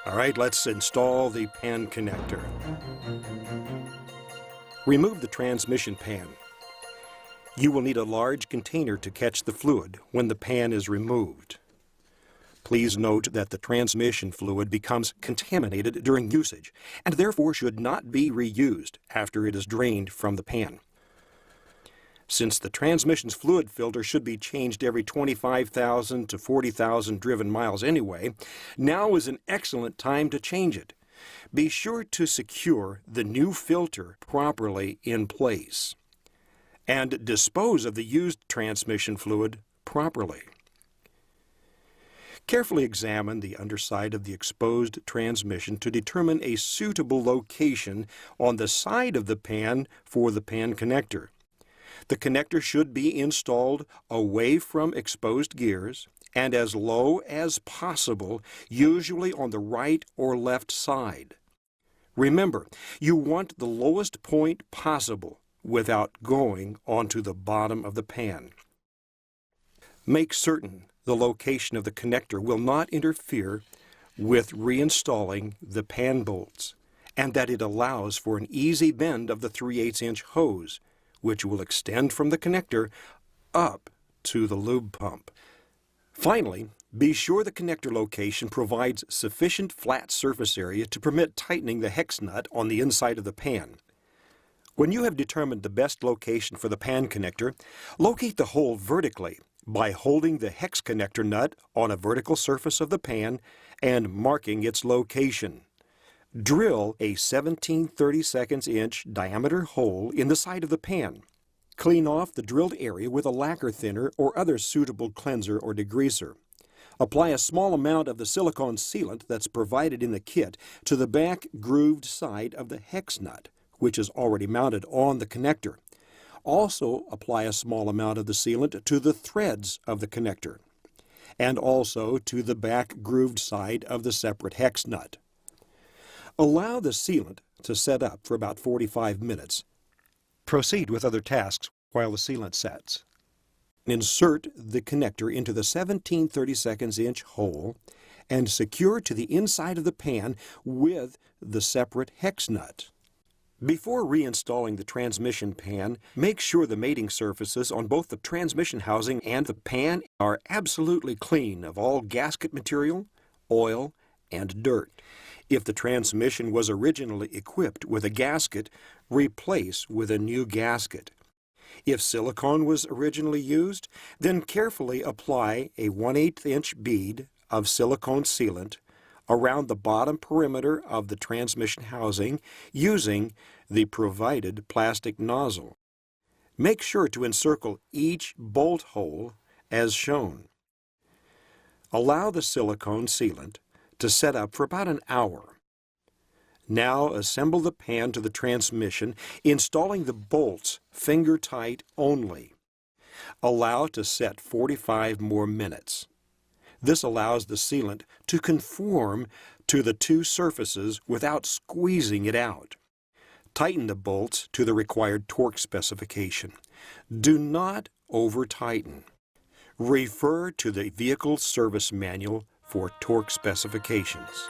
All right, let's install the pan connector. Remove the transmission pan. You will need a large container to catch the fluid when the pan is removed. Please note that the transmission fluid becomes contaminated during usage and therefore should not be reused after it is drained from the pan. Since the transmission's fluid filter should be changed every 25,000 to 40,000 driven miles anyway, now is an excellent time to change it. Be sure to secure the new filter properly in place and dispose of the used transmission fluid properly. Carefully examine the underside of the exposed transmission to determine a suitable location on the side of the pan for the pan connector. The connector should be installed away from exposed gears and as low as possible, usually on the right or left side. Remember, you want the lowest point possible without going onto the bottom of the pan. Make certain the location of the connector will not interfere with reinstalling the pan bolts and that it allows for an easy bend of the 3/8-inch hose, which will extend from the connector up to the lube pump. Finally, be sure the connector location provides sufficient flat surface area to permit tightening the hex nut on the inside of the pan. When you have determined the best location for the pan connector, locate the hole vertically by holding the hex connector nut on a vertical surface of the pan and marking its location. Drill a 17/32 diameter hole in the side of the pan. Clean off the drilled area with a lacquer thinner or other suitable cleanser or degreaser. Apply a small amount of the silicone sealant that's provided in the kit to the back grooved side of the hex nut, which is already mounted on the connector. Also apply a small amount of the sealant to the threads of the connector, and also to the back grooved side of the separate hex nut. Allow the sealant to set up for about 45 minutes. Proceed with other tasks while the sealant sets. Insert the connector into the 17/32 hole and secure to the inside of the pan with the separate hex nut. Before reinstalling the transmission pan, make sure the mating surfaces on both the transmission housing and the pan are absolutely clean of all gasket material, oil, and dirt. If the transmission was originally equipped with a gasket, replace with a new gasket. If silicone was originally used, then carefully apply a 1/8-inch bead of silicone sealant around the bottom perimeter of the transmission housing using the provided plastic nozzle. Make sure to encircle each bolt hole as shown. Allow the silicone sealant to set up for about an hour. Now assemble the pan to the transmission, installing the bolts finger tight only. Allow to set 45 more minutes. This allows the sealant to conform to the two surfaces without squeezing it out. Tighten the bolts to the required torque specification. Do not over-tighten. Refer to the vehicle service manual for torque specifications.